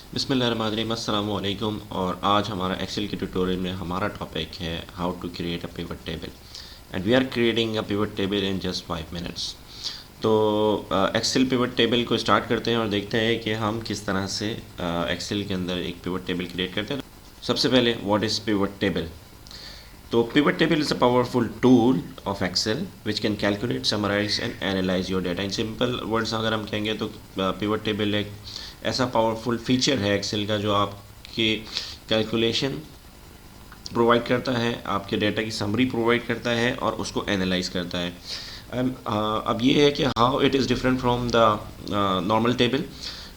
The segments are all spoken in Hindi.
बिस्मिल्लाहिर्रहमानिर्रहीम अस्सलामु अलैकुम। और आज हमारा एक्सेल के ट्यूटोरियल में हमारा टॉपिक है how to create a pivot table and we are creating a pivot table in just 5 minutes. तो एक्सेल पिवट टेबल को स्टार्ट करते हैं और देखते हैं कि हम किस तरह से एक्सेल के अंदर एक पिवट टेबल क्रिएट करते हैं। सबसे पहले व्हाट इज़ पिवट टेबल? तो pivot table is a powerful tool of Excel which can calculate, summarize and analyze your data. In simple words अगर हम कहेंगे तो pivot table एक ऐसा पावरफुल फीचर है एक्सेल का जो आपके कैलकुलेशन प्रोवाइड करता है, आपके डेटा की समरी प्रोवाइड करता है और उसको एनालाइज करता है। अब ये है कि how it is different from the normal table.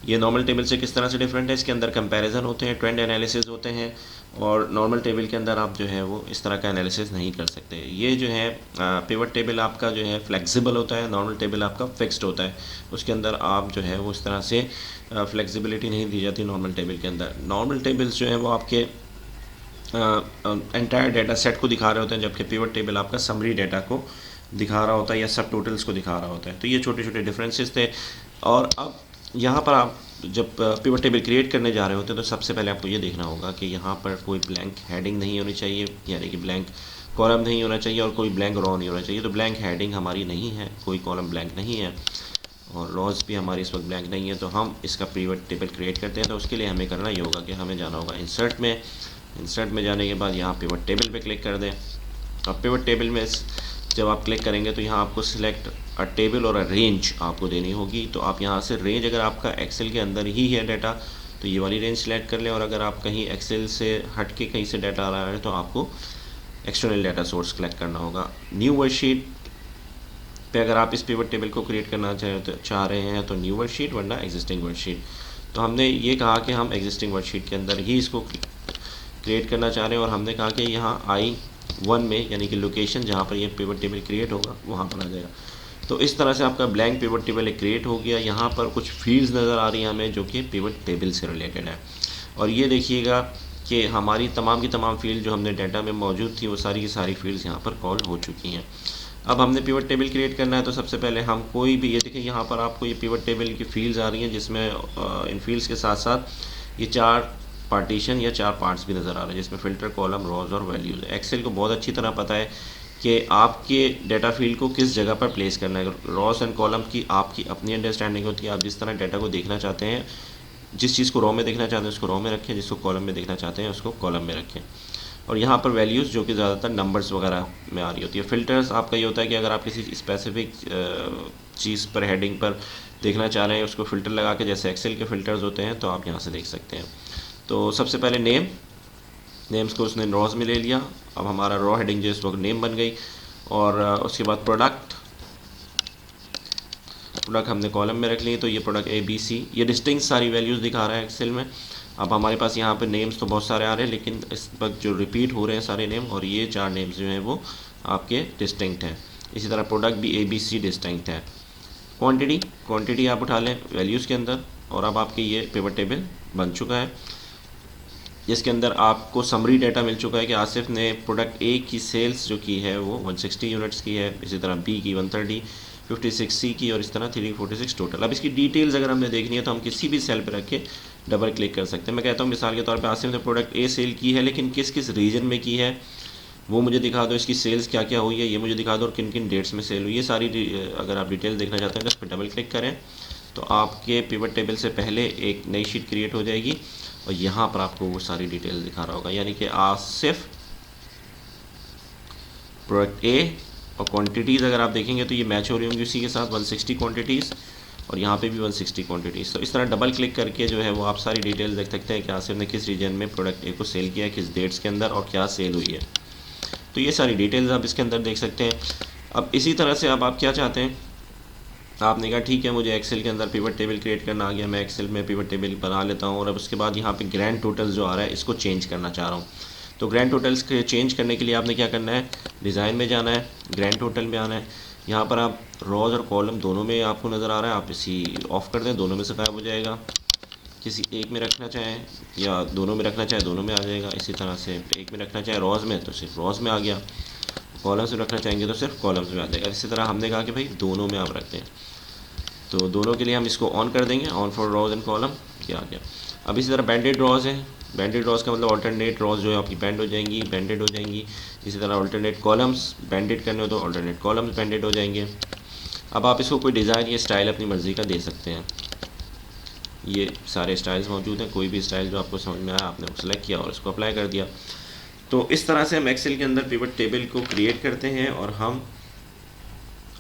ये नॉर्मल टेबल से किस तरह से डिफरेंट है? इसके अंदर कंपैरिजन होते हैं, ट्रेंड एनालिसिस होते हैं और नॉर्मल टेबल के अंदर आप जो है वो इस तरह का एनालिसिस नहीं कर सकते। ये जो है पिवट टेबल आपका जो है फ्लेक्सिबल होता है, नॉर्मल टेबल आपका फिक्स्ड होता है। उसके अंदर आप जो है वो इस तरह से फ्लेक्सिबिलिटी नहीं दी जाती नॉर्मल टेबल के अंदर। नॉर्मल टेबल्स जो है वो आपके एंटायर डेटा सेट को दिखा रहे होते हैं, जबकि पिवट टेबल आपका समरी डेटा को दिखा रहा होता है या सब टोटल्स को दिखा रहा होता है। तो ये छोटे छोटे डिफरेंसेस थे। और अब यहाँ पर आप जब पिवट टेबल क्रिएट करने जा रहे होते हैं तो सबसे पहले आपको ये देखना होगा कि यहाँ पर कोई ब्लैंक हेडिंग नहीं होनी चाहिए, यानी कि ब्लैंक कॉलम नहीं होना चाहिए और कोई ब्लैंक रो नहीं होना चाहिए। तो ब्लैंक हेडिंग हमारी नहीं है, कोई कॉलम ब्लैंक नहीं है और रोज़ भी हमारी इस वक्त ब्लैंक नहीं है। तो हम इसका पिवट टेबल क्रिएट करते हैं। तो उसके लिए हमें करना ये होगा कि हमें जाना होगा इंसर्ट में जाने के बाद यहाँ पिवट टेबल पे क्लिक कर दें। अब पिवट टेबल में जब आप क्लिक करेंगे तो यहाँ आपको सिलेक्ट अ टेबल और अ रेंज आपको देनी होगी। तो आप यहाँ से रेंज, अगर आपका एक्सेल के अंदर ही है डाटा तो ये वाली रेंज सेलेक्ट कर लें, और अगर आप कहीं एक्सेल से हट के कहीं से डाटा आ रहा है तो आपको एक्सटर्नल डाटा सोर्स कलेक्ट करना होगा। न्यू वर्कशीट पे अगर आप इस पिवट टेबल को क्रिएट करना चाह रहे हैं तो न्यू वर्कशीट, वरना एग्जिस्टिंग वर्कशीट। तो हमने ये कहा कि हम एग्जिस्टिंग वर्कशीट के अंदर ही इसको क्रिएट करना चाह रहे हैं और हमने कहा कि यहाँ I1 में, यानी कि लोकेशन जहाँ पर ये पिवट टेबल क्रिएट होगा वहाँ पर आ जाएगा। तो इस तरह से आपका ब्लैंक पिवट टेबल एक क्रिएट हो गया। यहाँ पर कुछ फील्ड्स नज़र आ रही हैं हमें जो कि पिवट टेबल से रिलेटेड है। और ये देखिएगा कि हमारी तमाम की तमाम फील्ड जो हमने डाटा में मौजूद थी वो सारी की सारी फील्ड्स यहाँ पर कॉल हो चुकी हैं। अब हमने पिवट टेबल क्रिएट करना है तो सबसे पहले हम कोई भी, ये देखिए यहाँ पर आपको ये पिवट टेबल की फील्ड्स आ रही हैं जिसमें इन फील्ड्स के साथ साथ ये 4 पार्टीशन या 4 पार्ट्स भी नज़र आ रहे हैं जिसमें फ़िल्टर, कॉलम, रोज़ और वैल्यूज़। एक्सेल को बहुत अच्छी तरह पता है कि आपके डाटा फील्ड को किस जगह पर प्लेस करना है। रोज़ एंड कॉलम की आपकी अपनी अंडरस्टैंडिंग होती है। आप जिस तरह डाटा को देखना चाहते हैं, जिस चीज़ को रो में देखना चाहते हैं उसको रो में रखें, जिसको कॉलम में देखना चाहते हैं उसको कॉलम में रखें। और यहाँ पर वैल्यूज़ जो कि ज़्यादातर नंबर्स वगैरह में आ रही होती है। फ़िल्टर्स आपका ये होता है कि अगर आप किसी स्पेसिफिक चीज़ पर, हेडिंग पर देखना चाह रहे हैं उसको फ़िल्टर लगा के, जैसे एक्सेल के फ़िल्टर्स होते हैं, तो आप यहाँ से देख सकते हैं। तो सबसे पहले नेम्स को उसने रॉज में ले लिया। अब हमारा रॉ हेडिंग जो इस वक्त नेम बन गई। और उसके बाद प्रोडक्ट हमने कॉलम में रख ली। तो ये प्रोडक्ट ABC, ये डिस्टिंक्ट सारी वैल्यूज़ दिखा रहा है एक्सेल में। अब हमारे पास यहाँ पे नेम्स तो बहुत सारे आ रहे हैं, लेकिन इस वक्त जो रिपीट हो रहे हैं सारे नेम, और ये 4 नेम्स जो हैं वो आपके डिस्टिंक्ट हैं। इसी तरह प्रोडक्ट भी ABC डिस्टिंक्ट है। क्वांटिटी आप उठा लें वैल्यूज़ के अंदर, और अब आपके ये पिवट टेबल बन चुका है जिसके अंदर आपको समरी डाटा मिल चुका है कि आसिफ ने प्रोडक्ट A की सेल्स जो की है वो 160 यूनिट्स की है, इसी तरह B की 130, 56 C की, और इस तरह 346 टोटल। अब इसकी डिटेल्स अगर हमने देखनी है तो हम किसी भी सेल पर रख के डबल क्लिक कर सकते हैं। मैं कहता हूँ मिसाल के तौर पे आसिफ ने प्रोडक्ट A सेल की है, लेकिन किस किस रीजन में की है वो मुझे दिखा दो, इसकी सेल्स क्या क्या हुई है ये मुझे दिखा दो, और किन किन डेट्स में सेल हुई है सारी। अगर आप डिटेल देखना चाहते हैं तो इस पर डबल क्लिक करें तो आपके पिवट टेबल से पहले एक नई शीट क्रिएट हो जाएगी और यहाँ पर आपको वो सारी डिटेल दिखा रहा होगा, यानी कि आसिफ प्रोडक्ट A, और क्वांटिटीज़ अगर आप देखेंगे तो ये मैच हो रही होंगी उसी के साथ 160 क्वांटिटीज़, और यहाँ पे भी 160 क्वांटिटीज़। तो इस तरह डबल क्लिक करके जो है वो आप सारी डिटेल देख सकते हैं कि आसिफ ने किस रीजन में प्रोडक्ट A को सेल किया है, किस डेट्स के अंदर, और क्या सेल हुई है। तो ये सारी डिटेल्स आप इसके अंदर देख सकते हैं। अब इसी तरह से अब आप क्या चाहते हैं, आपने कहा ठीक है मुझे एक्सेल के अंदर पिवट टेबल क्रिएट करना आ गया, मैं एक्सेल में पिवट टेबल बना लेता हूँ, और अब उसके बाद यहाँ पे ग्रैंड टोटल जो आ रहा है इसको चेंज करना चाह रहा हूँ। तो ग्रैंड टोटल्स के चेंज करने के लिए आपने क्या करना है, डिज़ाइन में जाना है, ग्रैंड टोटल में आना है। यहाँ पर आप रोज़ और कॉलम दोनों में आपको नज़र आ रहा है, आप इसी ऑफ़ कर दें, दोनों में से गायब हो जाएगा। किसी एक में रखना चाहें या दोनों में रखना चाहें दोनों में आ जाएगा। इसी तरह से एक में रखना चाहें रोज़ में तो सिर्फ रोज़ में आ गया, कॉलम्स में रखना चाहेंगे तो सिर्फ कॉलम्स में आ जाएगा। इसी तरह हमने कहा कि भाई दोनों में आप रखते हैं, तो दोनों के लिए हम इसको ऑन कर देंगे, on for rows and column, ये आ गया। अब इसी तरह बैंडेड रॉज है, बैंडेड रॉज का मतलब ऑल्टरनेट रॉज जो है आपकी बैंड हो जाएंगी, बैंडेड हो जाएंगी। इसी तरह ऑल्टरनेट कॉलम्स बैंडेड करने हो तो ऑल्टरनेट कॉलम्स बैंडेड हो जाएंगे। अब आप इसको कोई डिज़ाइन या स्टाइल अपनी मर्ज़ी का दे सकते हैं। ये सारे स्टाइल्स मौजूद हैं, कोई भी स्टाइल जो आपको समझ में आया आपने वो सेलेक्ट किया और इसको अप्लाई कर दिया। तो इस तरह से हम एक्सेल के अंदर पिवट टेबल को क्रिएट करते हैं और हम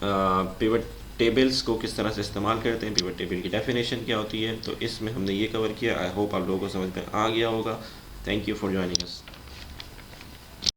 पिवट टेबल्स को किस तरह से इस्तेमाल करते हैं, पिवट टेबल की डेफिनेशन क्या होती है। तो इसमें हमने ये कवर किया। आई होप आप लोगों को समझ में आ गया होगा। Thank you for joining us.